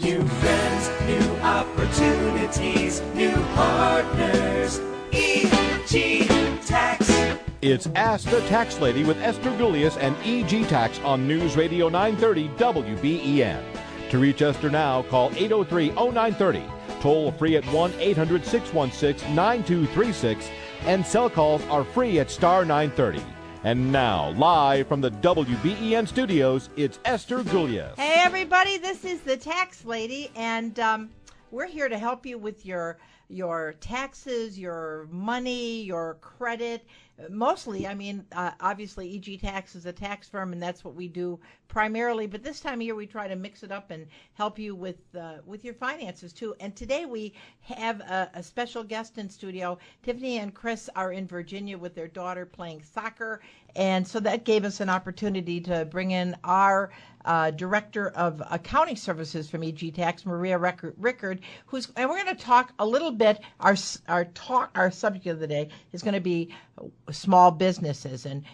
New friends, new opportunities, new partners. EG Tax. It's Ask the Tax Lady with Esther Gulius and EG Tax on News Radio 930 WBEN. To reach Esther now, call 803-0930. Toll free at 1-800-616-9236. And cell calls are free at star 930. And now, live from the WBEN studios, it's Esther Gulius. Hey, everybody, this is the Tax Lady, and we're here to help you with your taxes, your money, your credit. Mostly, obviously, EG Tax is a tax firm, and that's what we do primarily. But this time of year, we try to mix it up and help you with your finances, too. And today, we have a special guest in studio. Tiffany and Chris are in Virginia with their daughter playing soccer. And so that gave us an opportunity to bring in our Director of Accounting Services from EG Tax, Maria Rickard, and we're going to talk a little bit. Our subject of the day is going to be small businesses and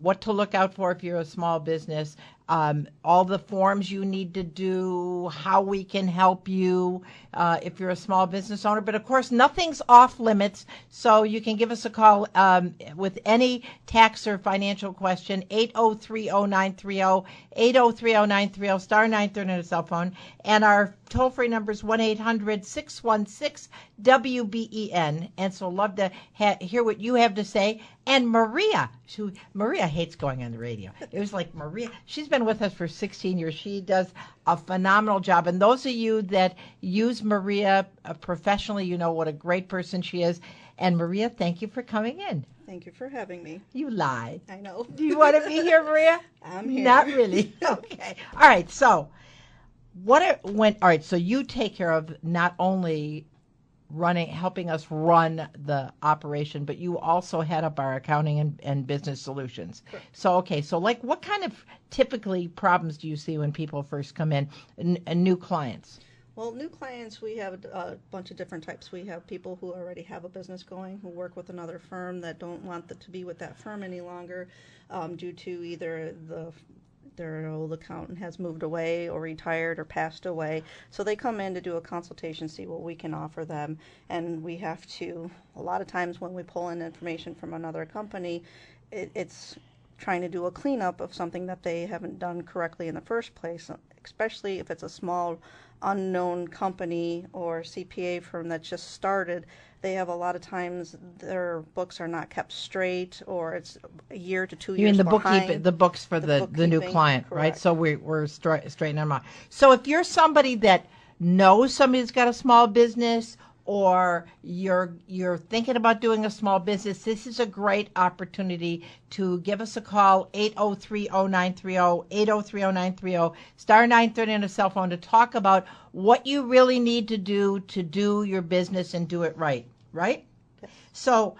what to look out for if you're a small business, all the forms you need to do, how we can help you if you're a small business owner. But, of course, nothing's off limits, so you can give us a call with any tax or financial question, 803-0930, 803-0930, star 930 on a cell phone. And our toll-free number is 1-800-616-WBEN. And so love to hear what you have to say. And Maria hates going on the radio. It was like Maria, she's been with us for 16 years. She does a phenomenal job. And those of you that use Maria professionally, you know what a great person she is. And Maria, thank you for coming in. Thank you for having me. You lie. I know. Do you want to be here, Maria? I'm here. Not really. Okay. All right. So so you take care of not only helping us run the operation, but you also head up our accounting and business solutions. Correct. So, so what kind of typically problems do you see when people first come in, new clients? Well, new clients, we have a bunch of different types. We have people who already have a business going, who work with another firm that don't want to be with that firm any longer due to either their old accountant has moved away or retired or passed away. So they come in to do a consultation, see what we can offer them. And we have to, a lot of times when we pull in information from another company, it's trying to do a cleanup of something that they haven't done correctly in the first place, especially if it's a small unknown company or CPA firm that just started. They have a lot of times their books are not kept straight, or it's a year to 2 years You mean the behind. the books for the new client, correct. right? So we're straightening them out. So if you're somebody that knows somebody who's got a small business, or you're thinking about doing a small business, this is a great opportunity to give us a call, 803-0930, 803-0930, star 930 on a cell phone, to talk about what you really need to do your business and do it right? Yes. So,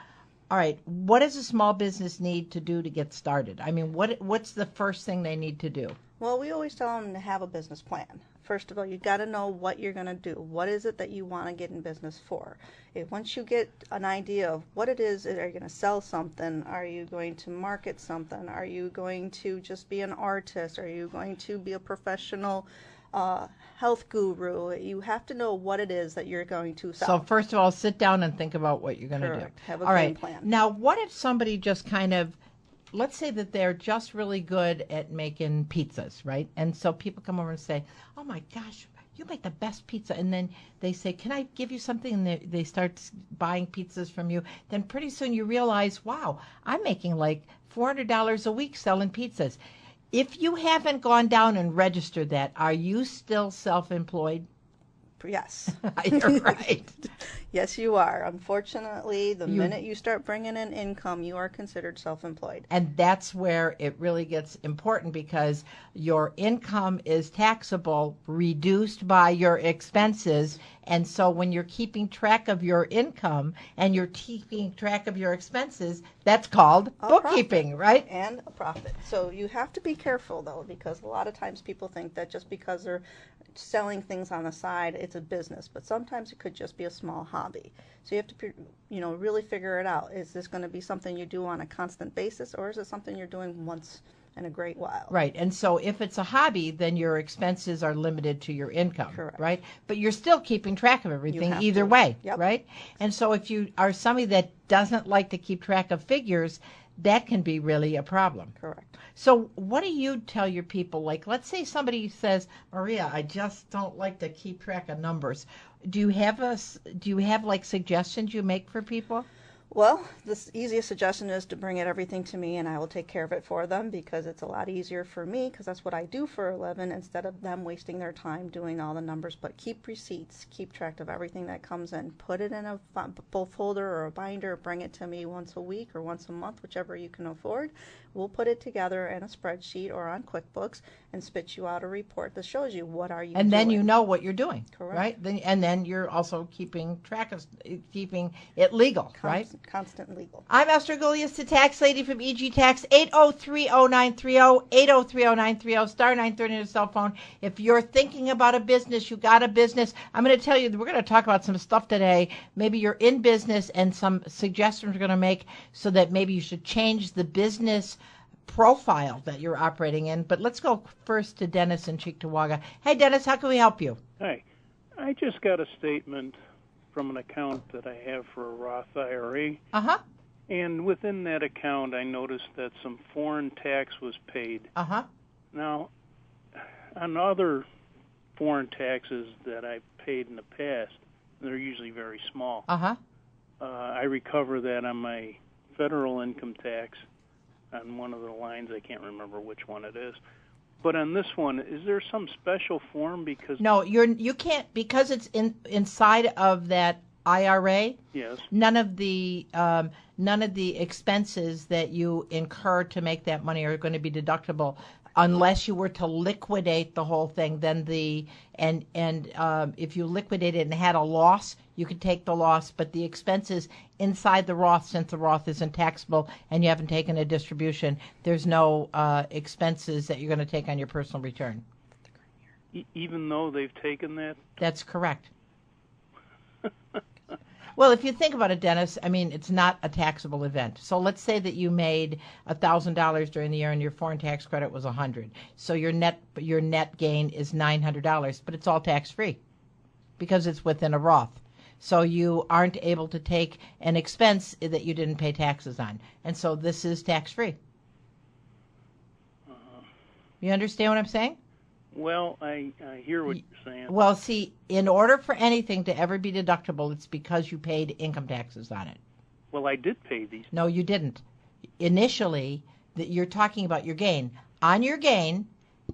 all right, what does a small business need to do to get started? I mean, what's the first thing they need to do? Well, we always tell them to have a business plan. First of all, you got to know what you're going to do. What is it that you want to get in business for? Once you get an idea of what it is, are you going to sell something? Are you going to market something? Are you going to just be an artist? Are you going to be a professional health guru? You have to know what it is that you're going to sell. So first of all, sit down and think about what you're going to do. Correct. Have a all game right. plan. Now, what if somebody just kind of, let's say that they're just really good at making pizzas, right? And so people come over and say, oh my gosh, you make the best pizza. And then they say, can I give you something? And they start buying pizzas from you. Then pretty soon you realize, wow, I'm making like $400 a week selling pizzas. If you haven't gone down and registered that, are you still self-employed? Yes. You're right. Yes, you are. Unfortunately, the minute you start bringing in income, you are considered self-employed. And that's where it really gets important, because your income is taxable, reduced by your expenses. And so when you're keeping track of your income and you're keeping track of your expenses, that's called bookkeeping, right? And a profit. So you have to be careful, though, because a lot of times people think that just because they're selling things on the side, it's a business. But sometimes it could just be a small hobby. So you have to, really figure it out. Is this going to be something you do on a constant basis, or is it something you're doing once in a great while. Right. And so if it's a hobby, then your expenses are limited to your income. Correct. Right. But you're still keeping track of everything have either to. way. Yep. Right. And so if you are somebody that doesn't like to keep track of figures, that can be really a problem. Correct. So what do you tell your people? Like, let's say somebody says, Maria, I just don't like to keep track of numbers. Do you have like suggestions you make for people? Well, the easiest suggestion is to bring everything to me, and I will take care of it for them, because it's a lot easier for me, because that's what I do for a living, instead of them wasting their time doing all the numbers. But keep receipts, keep track of everything that comes in, put it in a folder or a binder, bring it to me once a week or once a month, whichever you can afford. We'll put it together in a spreadsheet or on QuickBooks and spit you out a report that shows you what are you doing. And then you know what you're doing. Correct. Right? Then you're also keeping track of, keeping it legal, right? Constant legal. I'm Esther Gullius, the tax lady from EG Tax, 8030930, 8030930, star 930 on your cell phone. If you're thinking about a business, you got a business, I'm going to tell you, we're going to talk about some stuff today. Maybe you're in business and some suggestions we're going to make so that maybe you should change the business profile that you're operating in. But let's go first to Dennis in Cheektowaga. Hey, Dennis, how can we help you? Hi. I just got a statement from an account that I have for a Roth IRA. Uh-huh. And within that account, I noticed that some foreign tax was paid. Uh-huh. Now, on other foreign taxes that I've paid in the past, they're usually very small. Uh-huh. I recover that on my federal income tax on one of the lines. I can't remember which one it is. But on this one, is there some special form? Because no, you can't, because it's inside of that IRA. Yes. None of the expenses that you incur to make that money are going to be deductible, unless you were to liquidate the whole thing. Then if you liquidated and had a loss, you could take the loss, but the expenses inside the Roth, since the Roth isn't taxable and you haven't taken a distribution, there's no expenses that you're going to take on your personal return. Even though they've taken that? That's correct. Well, if you think about it, Dennis, I mean, it's not a taxable event. So let's say that you made $1,000 during the year and your foreign tax credit was $100. So your net gain is $900, but it's all tax-free because it's within a Roth. So you aren't able to take an expense that you didn't pay taxes on. And so this is tax-free. You understand what I'm saying? Well, I hear what you're saying. Well, see, in order for anything to ever be deductible, it's because you paid income taxes on it. Well, I did pay these. No, you didn't. Initially, you're talking about your gain. On your gain,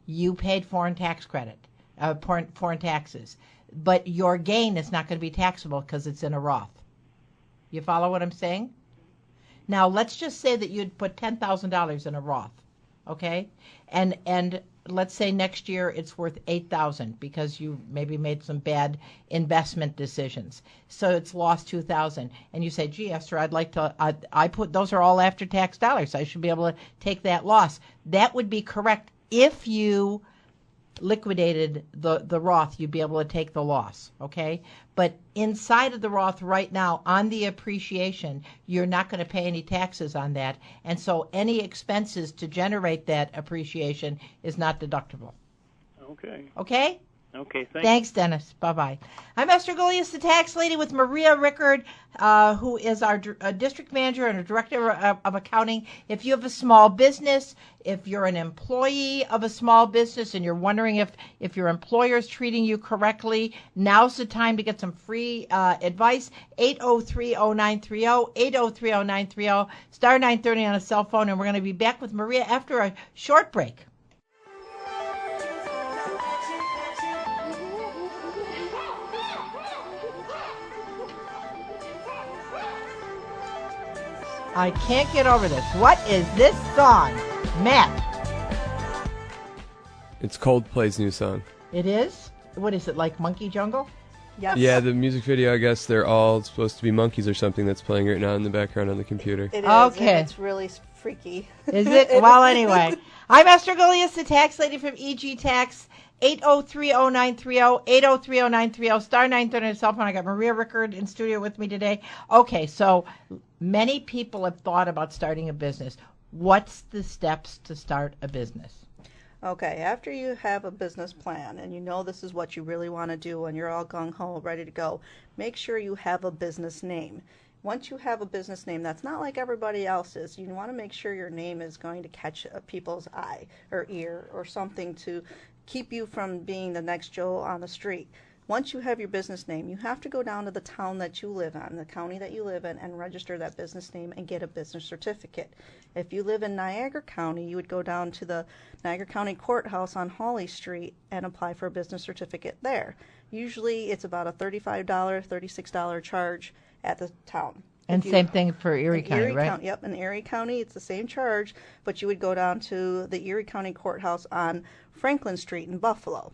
you paid foreign tax credit, foreign taxes. But your gain is not going to be taxable because it's in a Roth. You follow what I'm saying? Now, let's just say that you'd put $10,000 in a Roth, okay? And let's say next year it's worth $8,000 because you maybe made some bad investment decisions. So it's lost $2,000. And you say, gee, Esther, I'd like to, I put, those are all after-tax dollars. I should be able to take that loss. That would be correct if you liquidated the Roth, you'd be able to take the loss, okay? But inside of the Roth right now, on the appreciation, you're not going to pay any taxes on that, and so any expenses to generate that appreciation is not deductible. Okay. Okay? Okay, Thanks, Dennis. Bye-bye. I'm Esther Gullius, the tax lady, with Maria Rickard, who is our district manager and a director of accounting. If you have a small business, if you're an employee of a small business and you're wondering if your employer is treating you correctly, now's the time to get some free advice. 8030930, 8030930, star 930 on a cell phone, and we're going to be back with Maria after a short break. I can't get over this. What is this song? Matt. It's Coldplay's new song. It is? What is it, like Monkey Jungle? Yes. Yeah, the music video, I guess they're all supposed to be monkeys or something that's playing right now in the background on the computer. It is, Okay. and it's really freaky. Is it? Well, anyway. I'm Esther Gullius, the tax lady from EG Tax. 8030930, 8030930, star 930 on cell phone. I got Maria Rickard in studio with me today. Okay, so many people have thought about starting a business. what's the steps to start a business? Okay, after you have a business plan and you know this is what you really want to do and you're all gung-ho, ready to go, make sure you have a business name. Once you have a business name that's not like everybody else's, you want to make sure your name is going to catch people's eye or ear or something to keep you from being the next Joe on the street. Once you have your business name, you have to go down to the town that you live in, the county that you live in, and register that business name and get a business certificate. If you live in Niagara County, you would go down to the Niagara County Courthouse on Hawley Street and apply for a business certificate there. Usually it's about a $35, $36 charge at the town. And same thing for Erie County, right? County, yep, in Erie County, it's the same charge, but you would go down to the Erie County Courthouse on Franklin Street in Buffalo.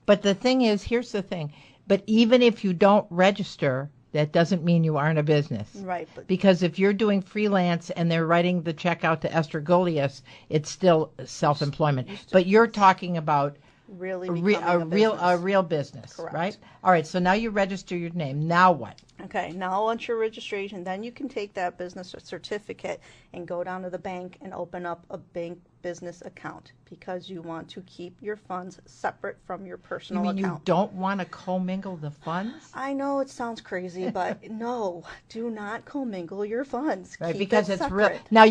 But the thing is, here's the thing. But even if you don't register, that doesn't mean you aren't a business. Right. But because if you're doing freelance and they're writing the check out to Esther Golias, it's still self-employment. But you're talking about really a real business, Correct. right? All right, so now you register your name. Now what? Okay, now once your registration, then you can take that business certificate and go down to the bank and open up a bank business account because you want to keep your funds separate from your personal account. You don't want to commingle the funds? I know it sounds crazy, but no, do not commingle your funds. Right, Keep because it it's separate. real. Now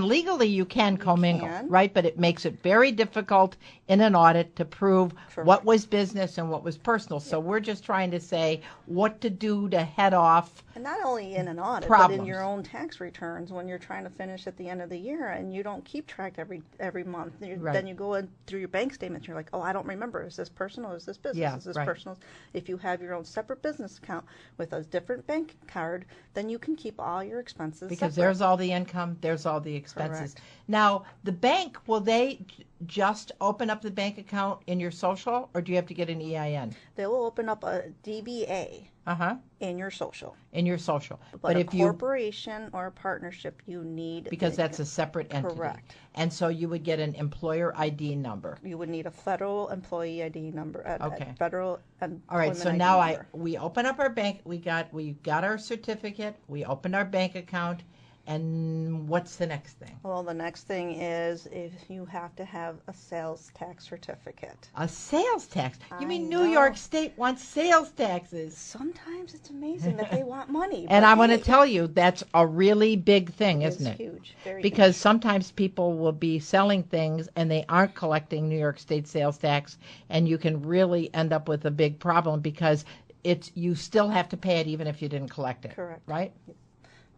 legally you can commingle, can. right? But it makes it very difficult in an audit to prove what was business and what was personal. So we're just trying to say what to do to head off. And not only in an audit, problems. but in your own tax returns when you're trying to finish at the end of the year and you don't keep track every month. Right. Then you go in through your bank statements. You're like, oh, I don't remember. Is this personal? Is this business? Yeah, is this right. personal? If you have your own separate business account with a different bank card, then you can keep all your expenses Because separate. there's all the income, there's all the expenses. Correct. Now, the bank, will they just open up the bank account in your social, or do you have to get an EIN? They will open up a DBA Uh-huh. in your social. In your social. But a if you, corporation or a partnership, you need... because that's a separate entity. Correct. And so you would get an employer ID number. You would need a federal employee ID number. Okay. Federal employment All right, so ID now number. we open up our bank, we got our certificate, we opened our bank account, and what's the next thing? Well, the next thing is if you have to have a sales tax certificate. A sales tax. You I mean know. New York State wants sales taxes? Sometimes it's amazing that they want money. And but I want to hey, tell you, that's a really big thing, it's isn't it? huge. Very Because huge. sometimes people will be selling things and they aren't collecting New York State sales tax, and you can really end up with a big problem because you still have to pay it even if you didn't collect it. Correct. Right?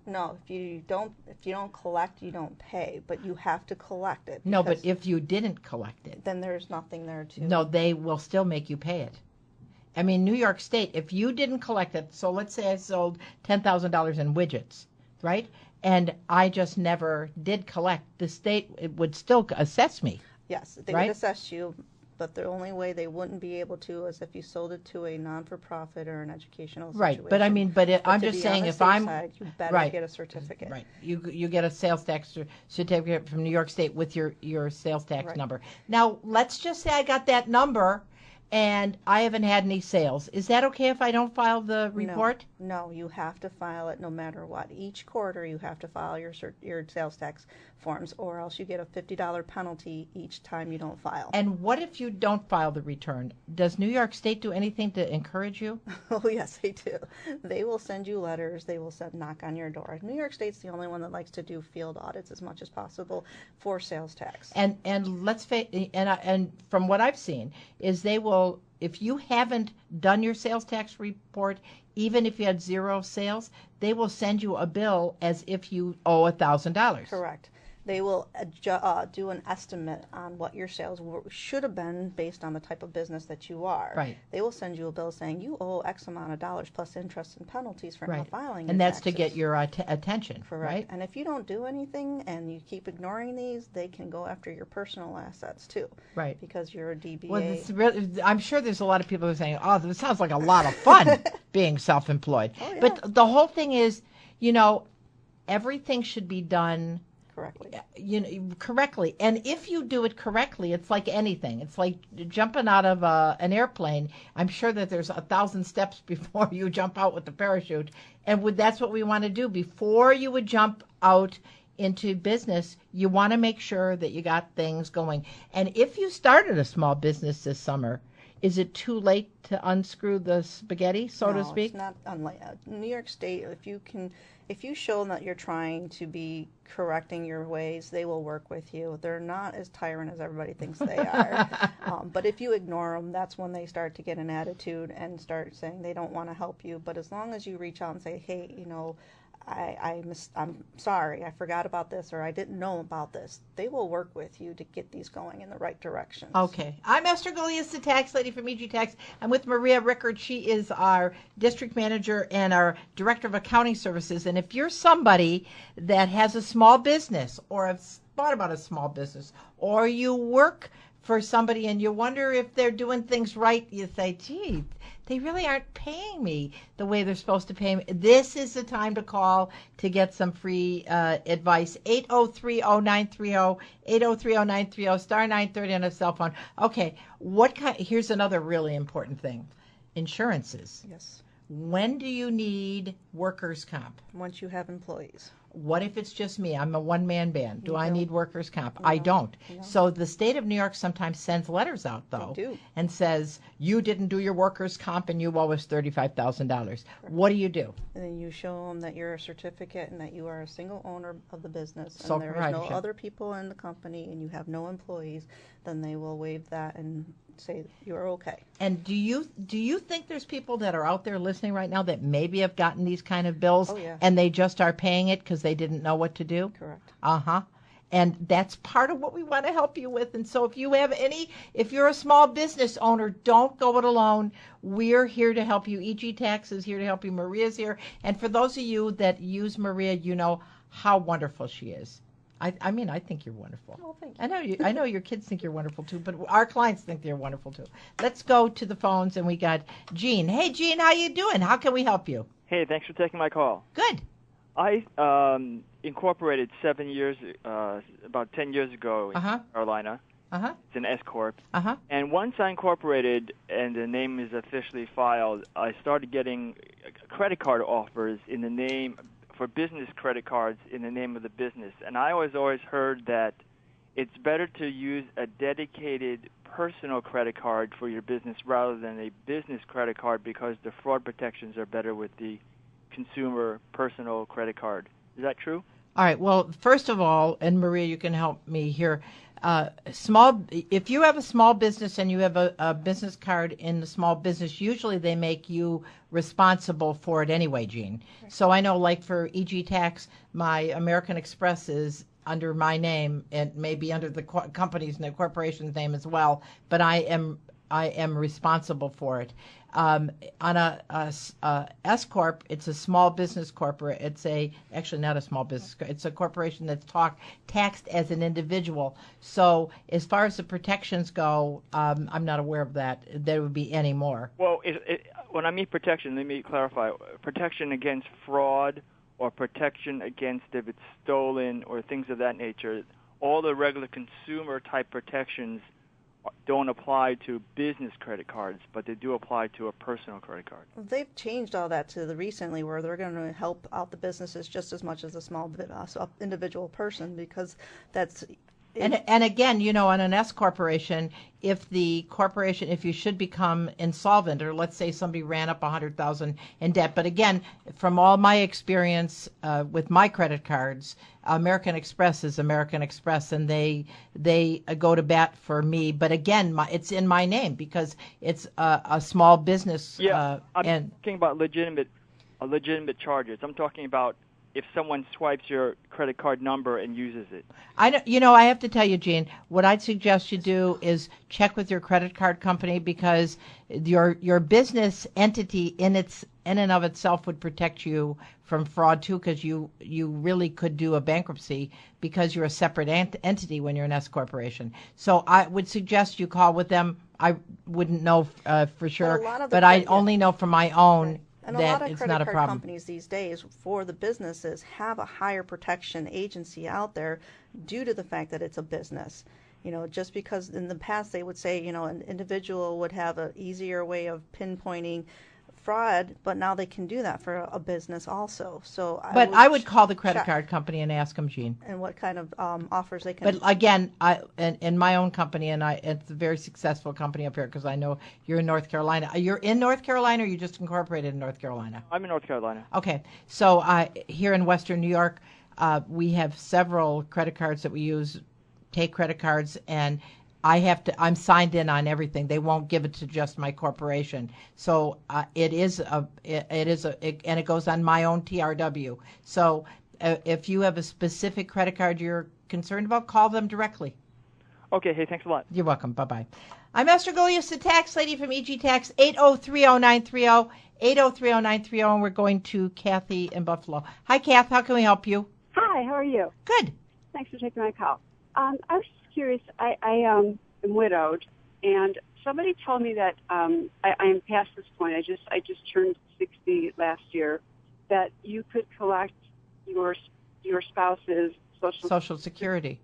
No, if you don't collect, you don't pay, but you have to collect it. No, but because if you didn't collect it, then there's nothing there to... no, they will still make you pay it. I mean, New York State, if you didn't collect it, so let's say I sold $10,000 in widgets, right? And I just never did collect, the state would still assess me. Yes, they Right? would assess you, but the only way they wouldn't be able to is if you sold it to a non-for-profit or an educational Right, situation. but I mean, I'm to just be saying on the if safe I'm side, you better right, get a certificate. Right, you get a sales tax certificate from New York State with your sales tax Right. number. Now, let's just say I got that number and I haven't had any sales. Is that okay if I don't file the report? No, you have to file it no matter what. Each quarter you have to file your sales tax forms, or else you get a $50 penalty each time you don't file. And what if you don't file the return? Does New York State do anything to encourage you? Oh, yes, they do. They will send you letters. They will knock on your door. New York State's the only one that likes to do field audits as much as possible for sales tax. And let's face, and from what I've seen is they will, if you haven't done your sales tax report, even if you had zero sales, they will send you a bill as if you owe $1,000. Correct. They will do an estimate on what your sales should have been based on the type of business that you are. Right. They will send you a bill saying you owe X amount of dollars plus interest and penalties for not filing. And your that's to get taxes. your attention. Correct. Right? And if you don't do anything and you keep ignoring these, they can go after your personal assets too. Right. Because you're a DBA. Well, it's really, I'm sure there's a lot of people who are saying, "Oh, this sounds like a lot of fun being self-employed." Oh, yeah. But the whole thing is, everything should be done correctly. Correctly. And if you do it correctly, it's like anything. It's like jumping out of an airplane. I'm sure that there's 1,000 steps before you jump out with the parachute. And that's what we want to do. Before you would jump out into business, you want to make sure that you got things going. And if you started a small business this summer, is it too late to unscrew the spaghetti, so to speak? No, it's not unlike New York State. If you show that you're trying to be correcting your ways, they will work with you. They're not as tyrant as everybody thinks they are. But if you ignore them, that's when they start to get an attitude and start saying they don't want to help you. But as long as you reach out and say, hey, I'm sorry, I forgot about this, or I didn't know about this, they will work with you to get these going in the right direction. Okay. I'm Esther Galias, the tax lady from EG Tax. I'm with Maria Rickard. She is our district manager and our director of accounting services. And if you're somebody that has a small business or has thought about a small business, or you work for somebody and you wonder if they're doing things right, you say, gee, they really aren't paying me the way they're supposed to pay me. This is the time to call to get some free advice. 803-0930, 803-0930, star 930 on a cell phone. Okay, here's another really important thing. Insurances. Yes. When do you need workers' comp? Once you have employees. What if it's just me? I'm a one-man band. Do I don't. need workers' comp? No. I don't. No. So the state of New York sometimes sends letters out, though, and says, you didn't do your workers' comp and you owe us $35,000. What do you do? And then you show them that you're a certificate and that you are a single owner of the business Sole and there is no proprietorship. other people in the company and you have no employees, then they will waive that and say you're okay. And do you think there's people that are out there listening right now that maybe have gotten these kind of bills Oh, yeah. and they just are paying it because they didn't know what to do? Correct. Uh-huh. And that's part of what we want to help you with. And so if you're a small business owner, don't go it alone. We're here to help you. EG Tax is here to help you. Maria's here. And for those of you that use Maria, you know how wonderful she is. I mean, I think you're wonderful. Oh, thank you. I know your kids think you're wonderful too, but our clients think they're wonderful too. Let's go to the phones, and we got Gene. Hey, Gene, how you doing? How can we help you? Hey, thanks for taking my call. Good. I incorporated about 10 years ago in Carolina. Uh-huh. It's an S Corp. Uh-huh. And once I incorporated and the name is officially filed, I started getting credit card offers in the name for business credit cards in the name of the business. And I always heard that it's better to use a dedicated personal credit card for your business rather than a business credit card because the fraud protections are better with the consumer personal credit card. Is that true? All right. Well, first of all, and Maria, you can help me here. If you have a small business and you have a business card in the small business, usually they make you responsible for it anyway, Gene. So I know, like for EG Tax, my American Express is under my name and maybe under the company's and the corporation's name as well, but I am responsible for it. On a S corp, it's a small business corporate. It's actually not a small business. It's a corporation that's taxed as an individual. So as far as the protections go, I'm not aware of that. There would be any more. Well, when I mean protection, let me clarify. Protection against fraud or protection against if it's stolen or things of that nature. All the regular consumer type protections don't apply to business credit cards, but they do apply to a personal credit card. They've changed all that to the recently where they're going to help out the businesses just as much as a small individual person because that's... And again, on an S corporation, if you should become insolvent, or let's say somebody ran up $100,000 in debt. But again, from all my experience with my credit cards, American Express is American Express, and they go to bat for me. But again, it's in my name because it's a small business. Yeah, I'm talking about legitimate charges. I'm talking about if someone swipes your credit card number and uses it. I have to tell you, Gene, what I'd suggest you do is check with your credit card company because your business entity in and of itself would protect you from fraud too, because you really could do a bankruptcy because you're a separate entity when you're an S corporation. So I would suggest you call with them. I wouldn't know for sure, but I only know from my own. Right. And a lot of credit card companies these days for the businesses have a higher protection agency out there due to the fact that it's a business. Just because in the past they would say, an individual would have an easier way of pinpointing fraud, but now they can do that for a business also. So, I would call the credit check. card company and ask them, Jean. And what kind of offers they can. But again, in my own company, it's a very successful company up here because I know you're in North Carolina. You're in North Carolina, or you just incorporated in North Carolina? I'm in North Carolina. Okay, so here in Western New York, we have several credit cards that we use, take credit cards, and I'm signed in on everything. They won't give it to just my corporation. So it goes on my own TRW. So if you have a specific credit card you're concerned about, call them directly. Okay, hey, thanks a lot. You're welcome. Bye-bye. I'm Esther Golias, the tax lady from EG Tax, 8030930, 8030930, and we're going to Kathy in Buffalo. Hi, Kath. How can we help you? Hi, how are you? Good. Thanks for taking my call. I was just curious. I am widowed, and somebody told me that I am past this point. I just turned 60 last year. That you could collect your spouse's Social Security.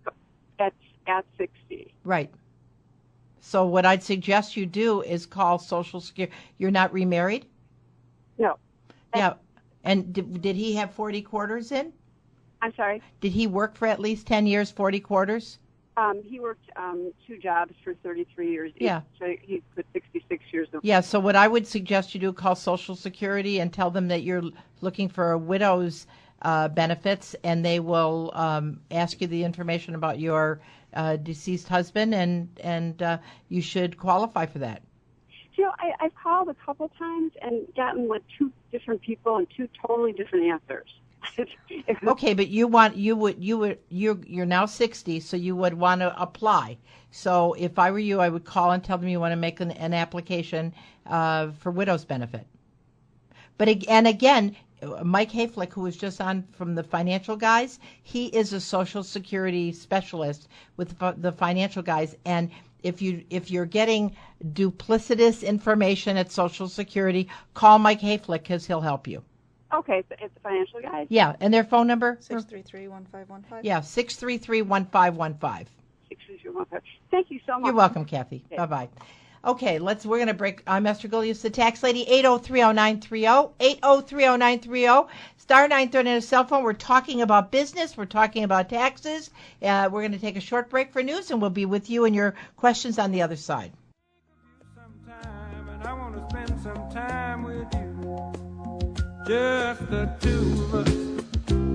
At 60. Right. So what I'd suggest you do is call Social Security. You're not remarried? No. Yeah. And did he have 40 quarters in? I'm sorry? Did he work for at least 10 years, 40 quarters? He worked 2 jobs for 33 years. Yeah. So he put 66 years of. Yeah, so what I would suggest you do, call Social Security and tell them that you're looking for a widow's benefits, and they will ask you the information about your deceased husband, and you should qualify for that. You know, I've called a couple times and gotten with 2 different people and 2 totally different answers. Okay, but you're now 60, so you would want to apply. So if I were you, I would call and tell them you want to make an application for widow's benefit. But again, Mike Hayflick, who was just on from the financial guys, he is a Social Security specialist with the financial guys, and if you're getting duplicitous information at Social Security, call Mike Hayflick because he'll help you. Okay, so it's the financial guys? Yeah, and their phone number? 633-1515. Yeah, 633-1515. 633-1515. Thank you so much. You're welcome, Kathy. Okay. Bye-bye. Okay, we're going to break. I'm Esther Golias, the tax lady, 8030930, 8030930, star 930 on a cell phone. We're talking about business. We're talking about taxes. We're going to take a short break for news, and we'll be with you and your questions on the other side. And I want to spend some time with you. Just the 2 of us.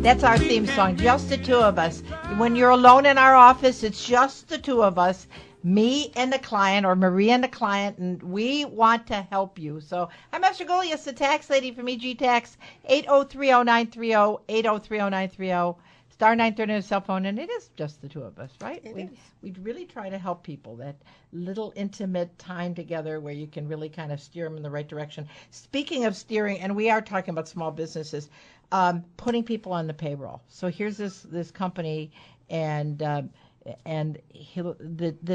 That's our theme song, just the 2 of us. When you're alone in our office, it's just the 2 of us, me and the client, or Maria and the client, and we want to help you. So I'm Esther Golias, the tax lady from EG Tax, 8030930, 8030930, star 930 on a cell phone, and it is just the 2 of us, right? We'd really try to help people, that little intimate time together where you can really kind of steer them in the right direction. Speaking of steering, and we are talking about small businesses, putting people on the payroll. So here's this company, and the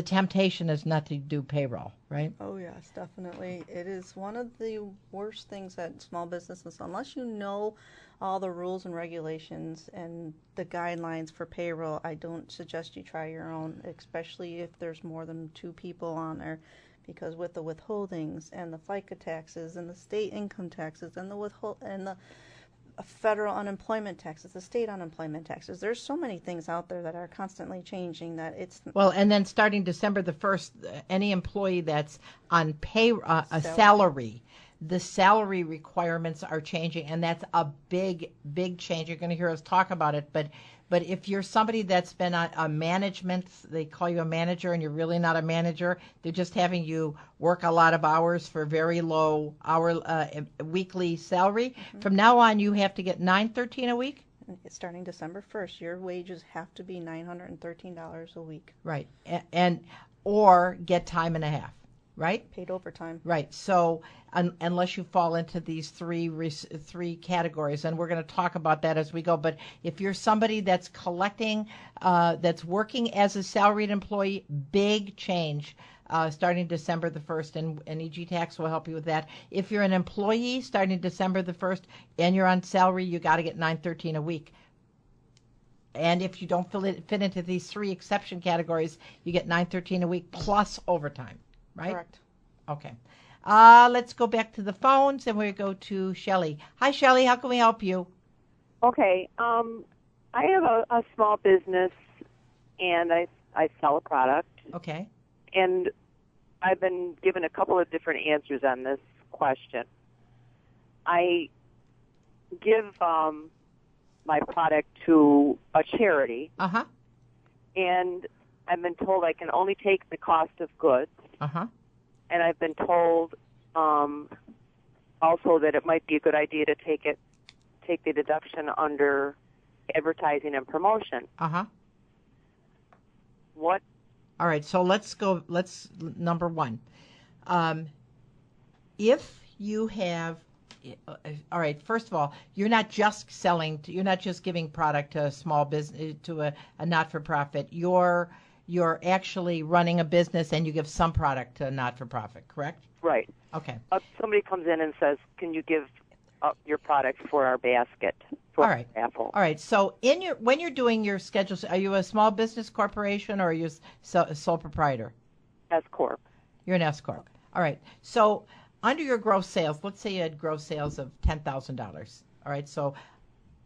temptation is not to do payroll, right? Oh, yes, definitely. It is one of the worst things that small businesses, unless you know all the rules and regulations and the guidelines for payroll, I don't suggest you try your own, especially if there's more than 2 people on there, because with the withholdings and the FICA taxes and the state income taxes and the federal unemployment taxes, the state unemployment taxes. There's so many things out there that are constantly changing that it's... Well, and then starting December the 1st, any employee that's on salary, the salary requirements are changing, and that's a big, big change. You're going to hear us talk about it, but if you're somebody that's been on a management, they call you a manager, and you're really not a manager. They're just having you work a lot of hours for very low weekly salary. Mm-hmm. From now on, you have to get $913 a week. Starting December 1st, your wages have to be $913 a week. Right, or get time and a half. Right? Paid overtime. Right. So unless you fall into these three categories, and we're going to talk about that as we go. But if you're somebody that's collecting, that's working as a salaried employee, big change starting December the 1st, and EG Tax will help you with that. If you're an employee starting December the 1st and you're on salary, you got to get $913 a week. And if you don't fit into these 3 exception categories, you get $913 a week plus overtime. Right? Correct. Okay. Let's go back to the phones and we go to Shelley. Hi, Shelley. How can we help you? Okay. I have a small business, and I sell a product. Okay. And I've been given a couple of different answers on this question. I give my product to a charity, Uh-huh. and I've been told I can only take the cost of goods. Uh-huh. And I've been told also that it might be a good idea to take the deduction under advertising and promotion. Uh-huh. What? All right, so let's number one. If you have, all right, first of all, you're not just giving product to a small business, to a not-for-profit. You're actually running a business and you give some product to a not-for-profit, correct? Right. Okay. Somebody comes in and says, "Can you give up your product for our basket for All right. raffle?" All right. So when you're doing your schedules, are you a small business corporation or are you a sole proprietor? S corp. You're an S corp. All right. So under your gross sales, let's say you had gross sales of $10,000. All right. So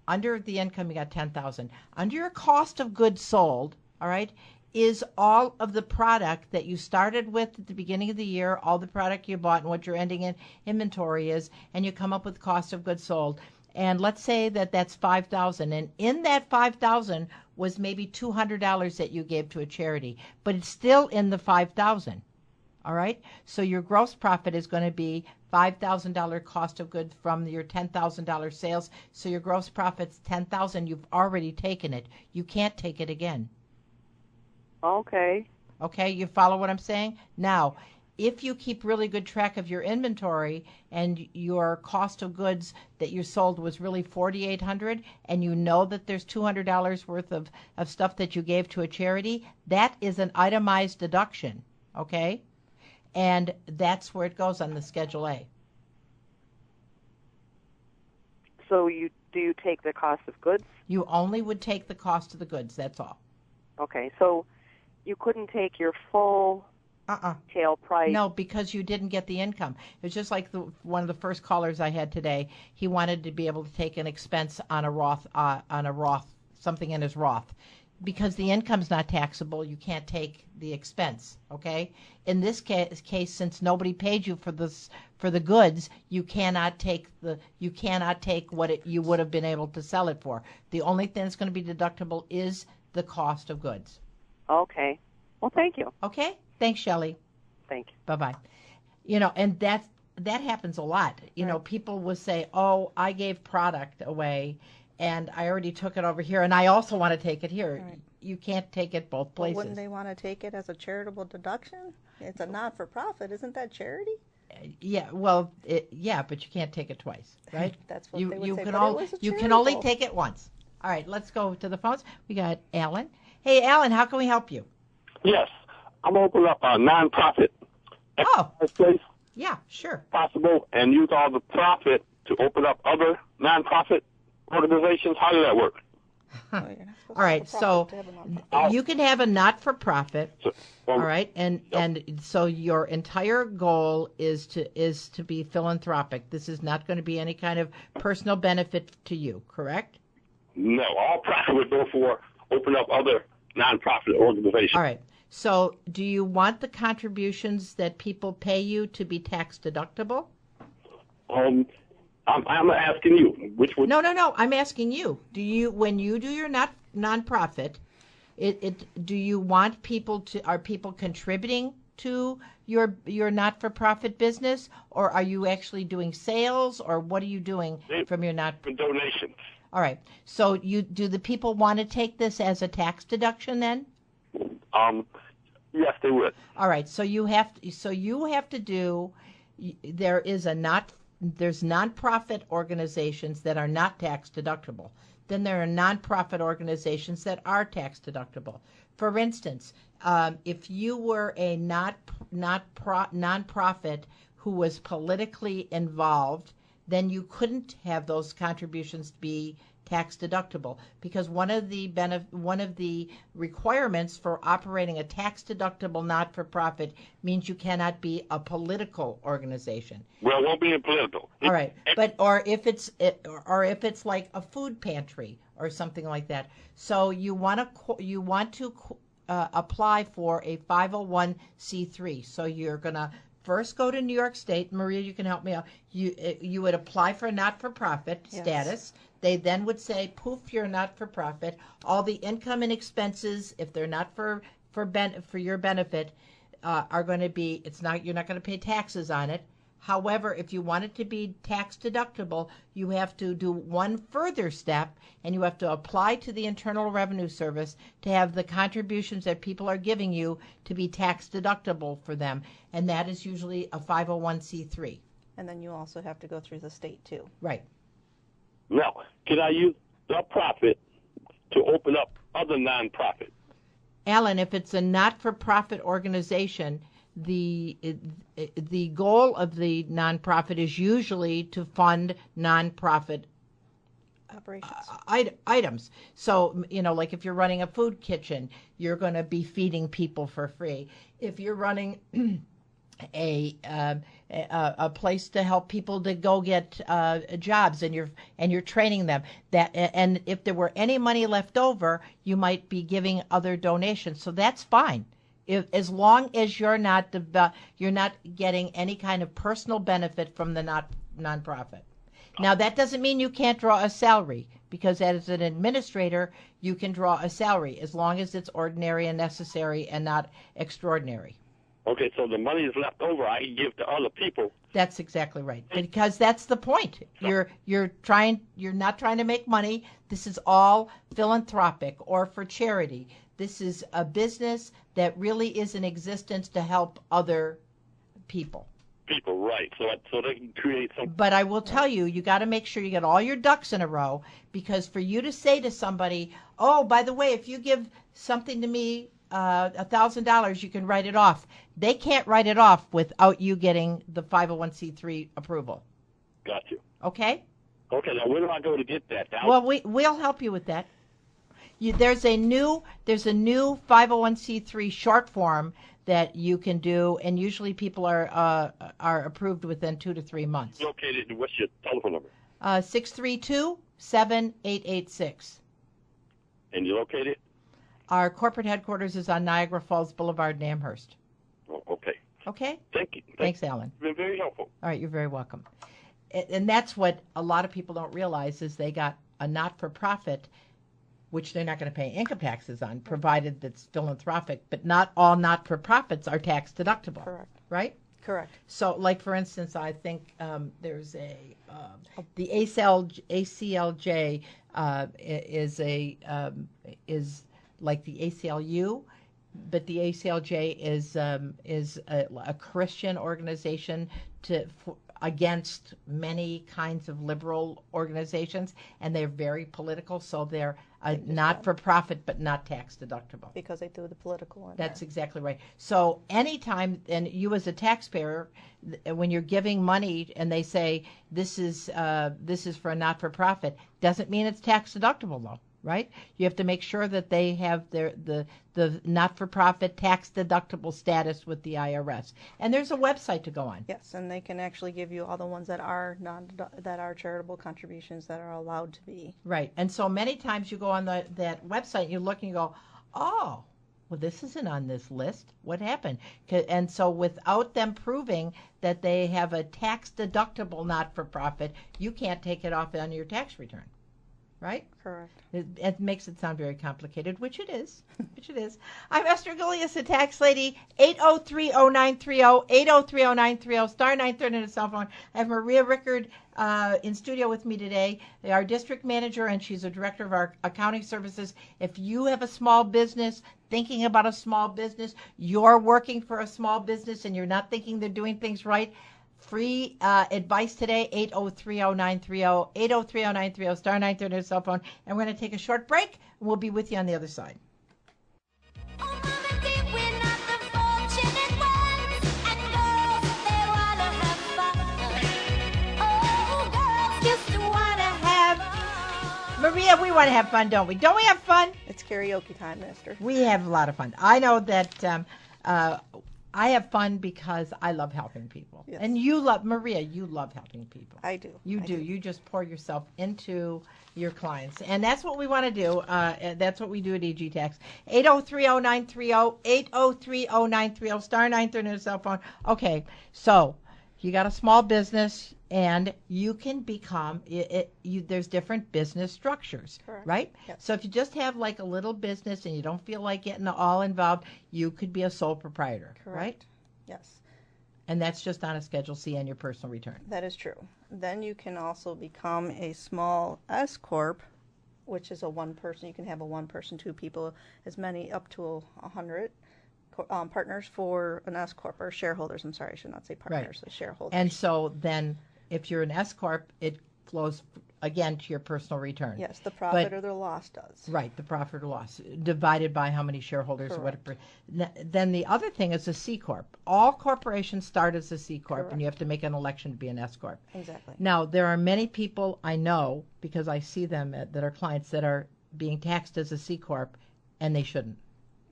under the income, you got $10,000. Under your cost of goods sold, all right, is all of the product that you started with at the beginning of the year, all the product you bought and what your ending in inventory is, and you come up with cost of goods sold. And let's say that that's $5,000, and in that $5,000 was maybe $200 that you gave to a charity, but it's still in the $5,000. All right? So your gross profit is going to be $5,000 cost of goods from your $10,000 sales. So your gross profit's $10,000. You've already taken it. You can't take it again. Okay. Okay, you follow what I'm saying? Now, if you keep really good track of your inventory and your cost of goods that you sold was really $4,800 and you know that there's $200 worth of stuff that you gave to a charity, that is an itemized deduction, okay? And that's where it goes on the Schedule A. So do you take the cost of goods? You only would take the cost of the goods, that's all. Okay, so you couldn't take your full tail price? No, because you didn't get the income. It's just like one of the first callers I had today. He wanted to be able to take an expense on a Roth, something in his Roth. Because the income's not taxable, you can't take the expense, okay? In this case, since nobody paid you for the goods, you cannot take what you would have been able to sell it for. The only thing that's going to be deductible is the cost of goods. Okay. Well, thank you. Okay? Thanks, Shelley. Thank you. Bye-bye. And that happens a lot. People will say, "Oh, I gave product away and I already took it over here and I also want to take it here." Right. You can't take it both places. Well, wouldn't they want to take it as a charitable deduction? It's a not-for-profit. Isn't that charity? Yeah, well, but you can't take it twice, right? That's what they would say. You can only take it once. All right, let's go to the phones. We got Alan. Hey, Alan, how can we help you? Yes, I'm going to open up a nonprofit place. Yeah, sure. Possible, and use all the profit to open up other nonprofit organizations. How does that work? All right, so you can have a not-for-profit. All right, and so your entire goal is to be philanthropic. This is not going to be any kind of personal benefit to you, correct? No, all profit would go for open up other nonprofit organizations. All right. So do you want the contributions that people pay you to be tax deductible? I'm asking you, which would... No. I'm asking you. When you do your nonprofit, do you want are people contributing to your not-for-profit business, or are you actually doing sales, or what are you doing from your donations? All right. So do the people want to take this as a tax deduction then? Yes, they would. All right. So you have to do. There's nonprofit organizations that are not tax deductible. Then there are nonprofit organizations that are tax deductible. For instance, if you were a nonprofit who was politically involved, then you couldn't have those contributions be tax deductible, because one of the requirements for operating a tax deductible not-for-profit means you cannot be a political organization. Well, it won't be political. All right, but or if it's like a food pantry or something like that. So you want to apply for a 501c3. So you're gonna first go to New York State. Maria, you can help me out. You would apply for a not-for-profit status. They then would say, poof, you're not-for-profit. All the income and expenses, if they're not for your benefit, are going to be. You're not going to pay taxes on it. However, if you want it to be tax deductible, you have to do one further step, and you have to apply to the Internal Revenue Service to have the contributions that people are giving you to be tax deductible for them, and that is usually a 501c3. And then you also have to go through the state too. Right. Now, can I use the profit to open up other nonprofits? Alan, if it's a not-for-profit organization, the goal of the nonprofit is usually to fund nonprofit operations items. So, like if you're running a food kitchen, you're going to be feeding people for free. If you're running a place to help people to go get jobs, and you're training them, and if there were any money left over, you might be giving other donations. So that's fine. As long as you're not getting any kind of personal benefit from the nonprofit. Now, that doesn't mean you can't draw a salary, because as an administrator, you can draw a salary as long as it's ordinary and necessary and not extraordinary. Okay, so the money is left over, I can give to other people. That's exactly right, because that's the point. You're not trying to make money. This is all philanthropic or for charity. This is a business that really is in existence to help other people. People, right? So they can create some. But I will tell you, you got to make sure you get all your ducks in a row, because for you to say to somebody, "Oh, by the way, if you give something to me, $1,000, you can write it off," they can't write it off without you getting the 501c3 approval. Got you. Okay. Okay. Now, where do I go to get that? Well, we'll help you with that. There's a new 501c3 short form that you can do, and usually people are approved within 2 to 3 months. Located. What's your telephone number? 632-7886. And you're located? Our corporate headquarters is on Niagara Falls Boulevard in Amherst. Oh, okay. Okay. Thank you. Thanks, Alan. You've been very helpful. All right, you're very welcome. And that's what a lot of people don't realize, is they got a not-for-profit, which they're not going to pay income taxes on, provided that's philanthropic. But not all not-for-profits are tax deductible. Correct. Right? Correct. So, like for instance, I think there's the ACLJ is like the ACLU, but the ACLJ is a Christian organization against many kinds of liberal organizations, and they're very political, so they're not for profit but not tax deductible. Because they threw the political in That's there. exactly right. So anytime, and you as a taxpayer, when you're giving money and they say this is for a not-for-profit, doesn't mean it's tax deductible though. Right? You have to make sure that they have the not-for-profit tax deductible status with the IRS. And there's a website to go on. Yes, and they can actually give you all the ones that are charitable contributions that are allowed to be. Right. And so many times you go on that website and you look and you go, "Oh, well, this isn't on this list. What happened?" And so without them proving that they have a tax deductible not-for-profit, you can't take it off on your tax return. Right? Correct. It makes it sound very complicated, which it is. I'm Esther Gilius, a tax lady. 803-0930, 803-0930, star 930 on a cell phone. I have Maria Rickard in studio with me today, our district manager, and she's a director of our accounting services. If you have a small business, thinking about a small business, you're working for a small business and you're not thinking they're doing things right, free advice today, 803-0930, 803-0930, star 930 on a cell phone. And we're going to take a short break, and we'll be with you on the other side. Maria, we want to have fun, don't we? Don't we have fun? It's karaoke time, Mister. We have a lot of fun. I know that I have fun because I love helping people. Yes. And you love, Maria, you love helping people. I do. You I do. You just pour yourself into your clients. And that's what we want to do. That's what we do at EG Tax. 803-0930, 803-0930, star 930 on your cell phone. Okay, so you got a small business, and you can become, there's different business structures, Correct. right? Yes. So if you just have like a little business and you don't feel like getting all involved, you could be a sole proprietor, right? Yes. And that's just on a Schedule C on your personal return. That is true. Then you can also become a small S corp, which is a one person. You can have a one person, two people, as many up to 100 partners for an S corp, or shareholders. I'm sorry, I should not say partners, Right. shareholders. And so then if you're an S corp, it flows again to your personal return. Yes, the profit or the loss does. Right, the profit or loss divided by how many shareholders or whatever. Then the other thing is a C corp. All corporations start as a C corp, and you have to make an election to be an S corp. Exactly. Now there are many people I know, because I see them that are clients, that are being taxed as a C corp, and they shouldn't.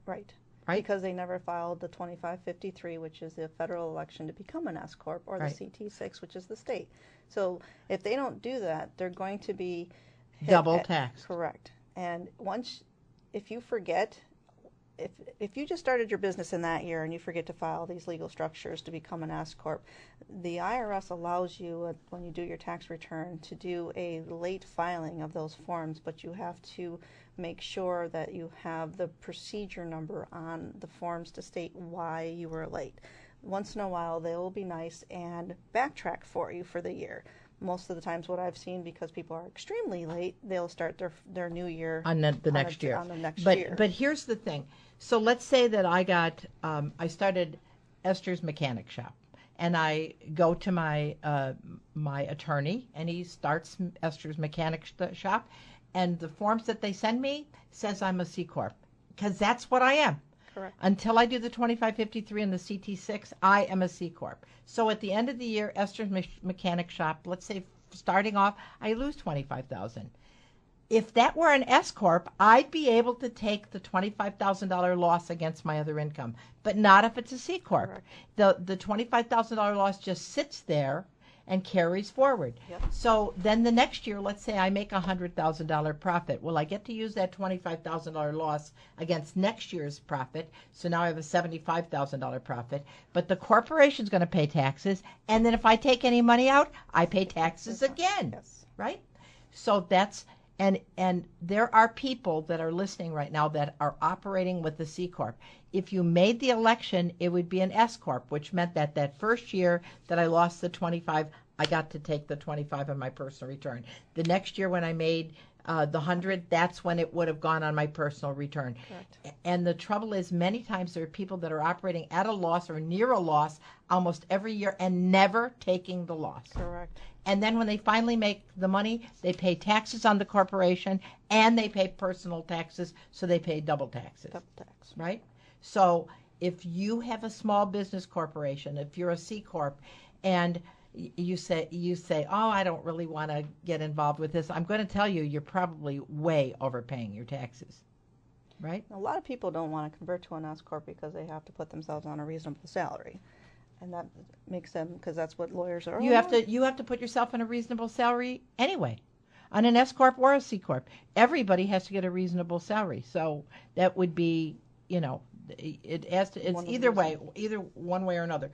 Right. Right. Because they never filed the 2553, which is the federal election to become an S corp, or the CT6, which is the state. So if they don't do that, they're going to be double taxed. Correct. And if you forget, if you just started your business in that year and you forget to file these legal structures to become an S corp, the IRS allows you, when you do your tax return, to do a late filing of those forms, but you have to make sure that you have the procedure number on the forms to state why you were late. Once in a while, they will be nice and backtrack for you for the year. Most of the times, what I've seen, because people are extremely late, they'll start their new year on the next year. On the next year. But But here's the thing. So let's say that I started Esther's Mechanic Shop, and I go to my my attorney, and he starts Esther's Mechanic Shop, and the forms that they send me says I'm a C corp, because that's what I am. Correct. Until I do the 2553 and the CT6, I am a C corp. So at the end of the year, Esther's Mechanic Shop, let's say starting off, I lose $25,000. If that were an S corp, I'd be able to take the $25,000 loss against my other income, but not if it's a C corp. Correct. The $25,000 loss just sits there and carries forward. Yep. So then the next year, let's say I make a $100,000 profit. Well, I get to use that $25,000 loss against next year's profit. So now I have a $75,000 profit. But the corporation's going to pay taxes, and then if I take any money out, I pay taxes again. Yes. Right? So that's and there are people that are listening right now that are operating with the C corp. If you made the election, it would be an S corp, which meant that first year that I lost the 25, I got to take the 25 on my personal return. The next year when I made the 100, that's when it would have gone on my personal return. Correct. And the trouble is, many times there are people that are operating at a loss or near a loss almost every year and never taking the loss. Correct. And then when they finally make the money, they pay taxes on the corporation and they pay personal taxes, so they pay double taxes. Double tax. Right? So if you have a small business corporation, if you're a C corp, and you say, oh, I don't really want to get involved with this, I'm going to tell you, you're probably way overpaying your taxes. Right? A lot of people don't want to convert to an S corp because they have to put themselves on a reasonable salary. And that makes them, because that's what lawyers are. You have to put yourself in a reasonable salary anyway, on an S corp or a C corp. Everybody has to get a reasonable salary. So that would be, it has to. It's either way, either one way or another.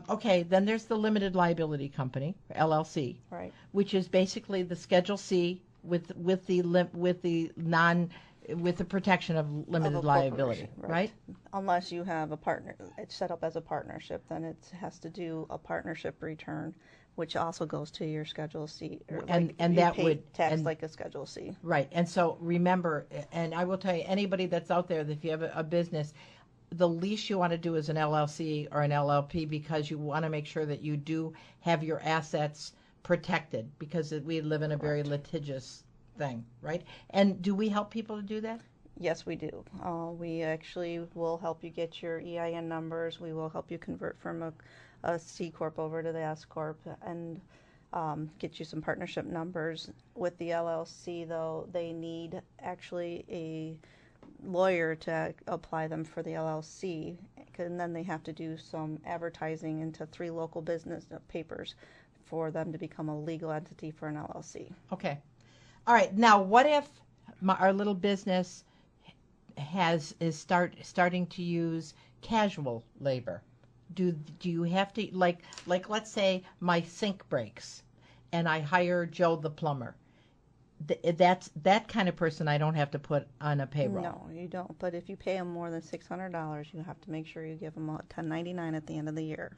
Okay, then there's the limited liability company, LLC, right? Which is basically the Schedule C with the protection of limited liability, right? Unless you have a partner, it's set up as a partnership, then it has to do a partnership return, which also goes to your Schedule C, and that would tax like a Schedule C, right? And so remember, and I will tell you, anybody that's out there, that if you have a business, the least you want to do is an LLC or an LLP, because you want to make sure that you do have your assets protected, because we live in a very litigious thing, right? And do we help people to do that? Yes, we do. We actually will help you get your EIN numbers. We will help you convert from a C corp over to the S corp, and get you some partnership numbers. With the LLC, though, they need actually a lawyer to apply them for the LLC, and then they have to do some advertising into 3 local business papers for them to become a legal entity for an LLC. Okay. All right. Now, what if our little business is starting to use casual labor? Do you have to, like let's say my sink breaks and I hire Joe the plumber? That's that kind of person I don't have to put on a payroll. No, you don't. But if you pay them more than $600, you have to make sure you give them a 1099 at the end of the year.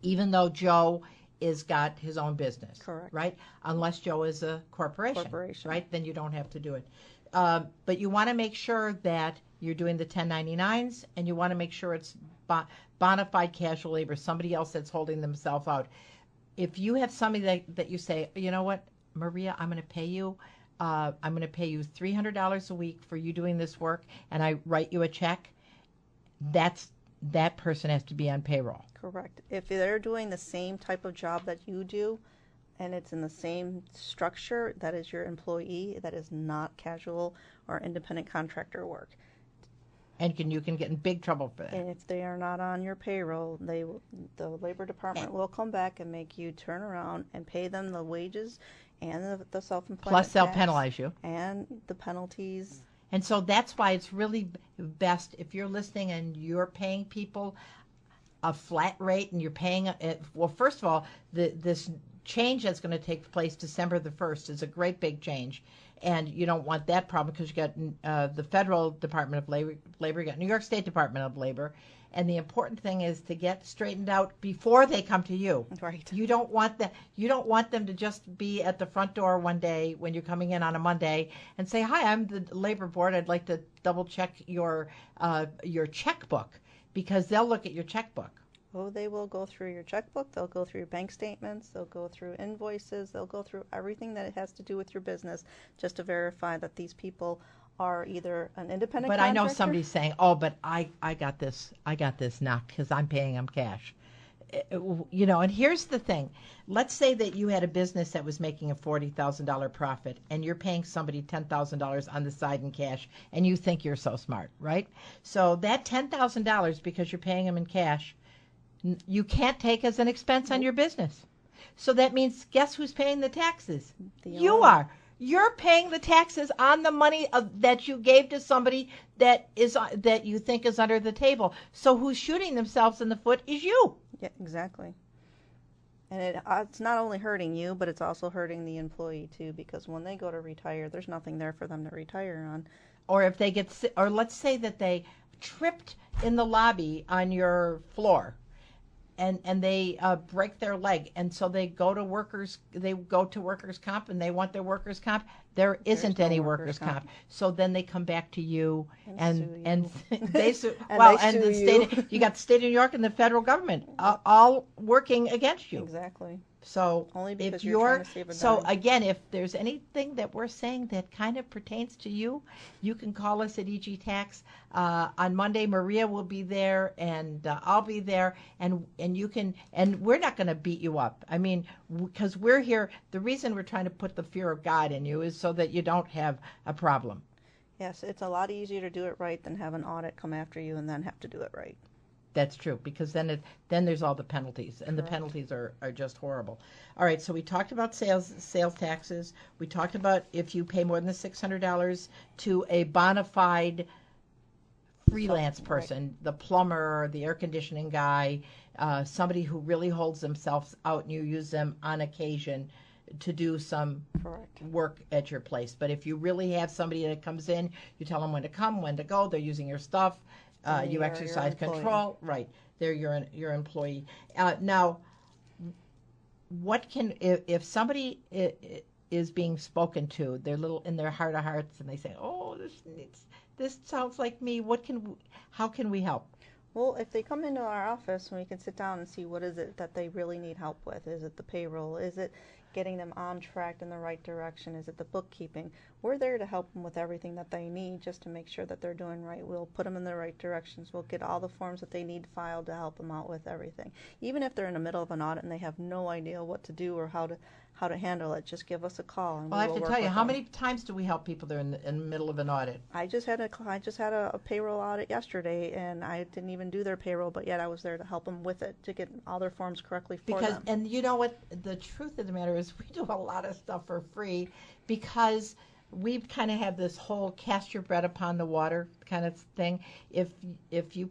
Even though Joe is got his own business. Correct. Right? Unless Joe is a corporation. Right? Then you don't have to do it. But you want to make sure that you're doing the 1099s, and you want to make sure it's bona fide casual labor, somebody else that's holding themselves out. If you have somebody that you say, you know what, Maria, I'm going to pay you $300 a week for you doing this work, and I write you a check, that person has to be on payroll. Correct. If they're doing the same type of job that you do, and it's in the same structure, that is your employee. That is not casual or independent contractor work. And you can get in big trouble for that. And if they are not on your payroll, the labor department will come back and make you turn around and pay them the wages and the self-employment Plus they'll tax penalize you. and the penalties. And so that's why it's really best if you're listening and you're paying people a flat rate and you're paying it. Well, first of all, this change that's going to take place December the 1st is a great big change. And you don't want that problem because you got the Federal Department of Labor, you got New York State Department of Labor. And the important thing is to get straightened out before they come to you. Right. You don't want them to just be at the front door one day when you're coming in on a Monday and say, "Hi, I'm the labor board. I'd like to double check your checkbook," because they'll look at your checkbook. Oh, they will go through your checkbook. They'll go through your bank statements. They'll go through invoices. They'll go through everything that has to do with your business just to verify that these people are either an independent But contractor. I know somebody's saying, "Oh, but I got this knocked because I'm paying them cash." You know, and here's the thing. Let's say that you had a business that was making a $40,000 profit and you're paying somebody $10,000 on the side in cash and you think you're so smart, right? So that $10,000, because you're paying them in cash, you can't take as an expense on your business. So that means, guess who's paying the taxes? You are. You're paying the taxes on the money that you gave to somebody that you think is under the table. So who's shooting themselves in the foot is you. Yeah, exactly. And it's not only hurting you, but it's also hurting the employee too, because when they go to retire, there's nothing there for them to retire on. Or if they get sick, or let's say that they tripped in the lobby on your floor. And they break their leg, and so they go to workers comp, and they want their workers comp. There's isn't any workers comp. So then they come back to you and they sue. The state, you got the state of New York and the federal government all working against you. Exactly. So only because if you're trying to save a dime. Again, if there's anything that we're saying that kind of pertains to you, you can call us at EG Tax on Monday. Maria will be there, and I'll be there, and you can. And we're not going to beat you up. I mean, because we're here. The reason we're trying to put the fear of God in you is so that you don't have a problem. Yes, it's a lot easier to do it right than have an audit come after you and then have to do it right. That's true, because then there's all the penalties, and the penalties are just horrible. All right, so we talked about sales taxes. We talked about if you pay more than the $600 to a bona fide freelance person, the plumber, the air conditioning guy, somebody who really holds themselves out, and you use them on occasion to do some work at your place. But if you really have somebody that comes in, you tell them when to come, when to go, they're using your stuff. You exercise control, right? They're your employee. Now, what can if somebody is being spoken to, they're little in their heart of hearts, and they say, "Oh, this sounds like me." How can we help? Well, if they come into our office, we can sit down and see what is it that they really need help with. Is it the payroll? Is it getting them on track in the right direction? Is it the bookkeeping? We're there to help them with everything that they need just to make sure that they're doing right. We'll put them in the right directions. We'll get all the forms that they need filed to help them out with everything. Even if they're in the middle of an audit and they have no idea what to do or how to handle it, just give us a call. And well, I have to tell you, how many times do we help people that are in the middle of an audit? I just had a payroll audit yesterday, and I didn't even do their payroll, but yet I was there to help them with it, to get all their forms correctly for them. And you know what? The truth of the matter is we do a lot of stuff for free because we kind of have this whole cast your bread upon the water kind of thing. If you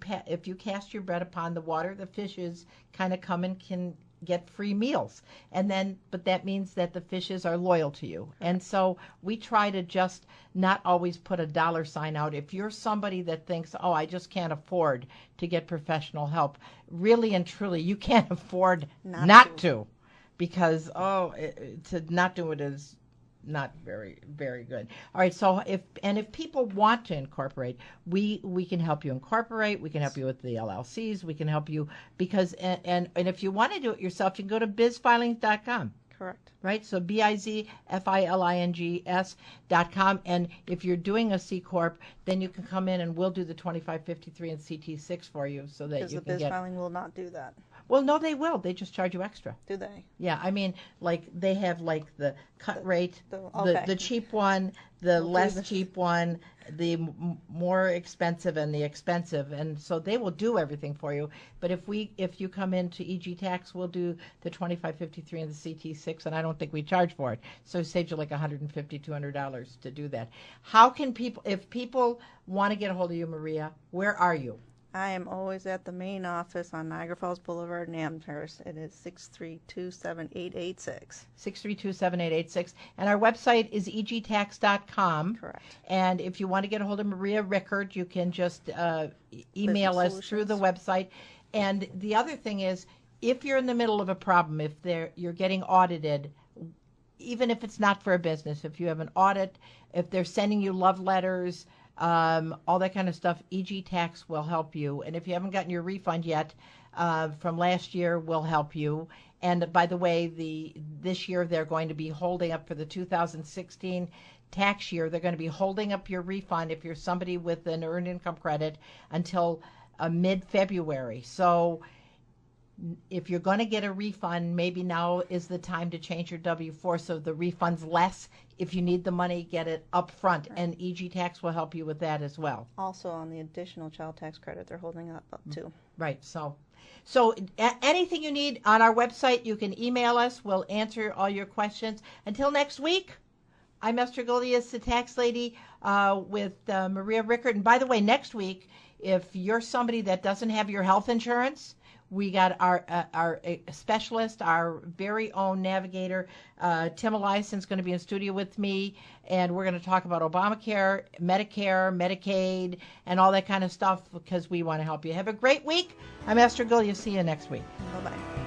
cast your bread upon the water, the fishes kind of come and can get free meals, but that means that the fishes are loyal to you. And so we try to just not always put a dollar sign out. If you're somebody that thinks, oh, I just can't afford to get professional help, really and truly, you can't afford not to, because to not do it is not very, very good. All right, so if people want to incorporate, we can help you incorporate. We can help you with the LLCs. We can help you because and if you want to do it yourself, you can go to bizfilings.com. Correct. Right? So bizfilings.com. And if you're doing a C Corp, then you can come in and we'll do the 2553 and CT6 for you so that you can get... Because the BizFiling will not do that. Well, no, they will. They just charge you extra. Do they? Yeah, I mean, like they have like the cut rate, the cheap one, the less cheap one, the more expensive and the expensive, and so they will do everything for you. But if you come into EG Tax, we'll do the 2553 and the CT6, and I don't think we charge for it. So it saves you like $150, $200 to do that. How can people, if people want to get a hold of you, Maria, where are you? I am always at the main office on Niagara Falls Boulevard in Amherst. It is 632-7886. 632-7886. And our website is egtax.com. Correct. And if you want to get a hold of Maria Rickard, you can just email us through the website. And the other thing is, if you're in the middle of a problem, if you're getting audited, even if it's not for a business, if you have an audit, if they're sending you love letters, all that kind of stuff, EG Tax will help you. And if you haven't gotten your refund yet from last year, we'll help you. And by the way, this year they're going to be holding up for the 2016 tax year. They're going to be holding up your refund if you're somebody with an earned income credit until mid-February. So if you're going to get a refund, maybe now is the time to change your W-4 so the refund's less. If you need the money, get it up front, and EG Tax will help you with that as well. Also on the additional child tax credit they're holding up too. Right, so anything you need on our website, you can email us. We'll answer all your questions. Until next week, I'm Esther Golias, the tax lady, with Maria Rickard. And by the way, next week, if you're somebody that doesn't have your health insurance, we got our specialist, our very own navigator, Tim Eliason, is going to be in studio with me, and we're going to talk about Obamacare, Medicare, Medicaid, and all that kind of stuff because we want to help you. Have a great week. I'm Esther Golias. See you next week. Bye-bye.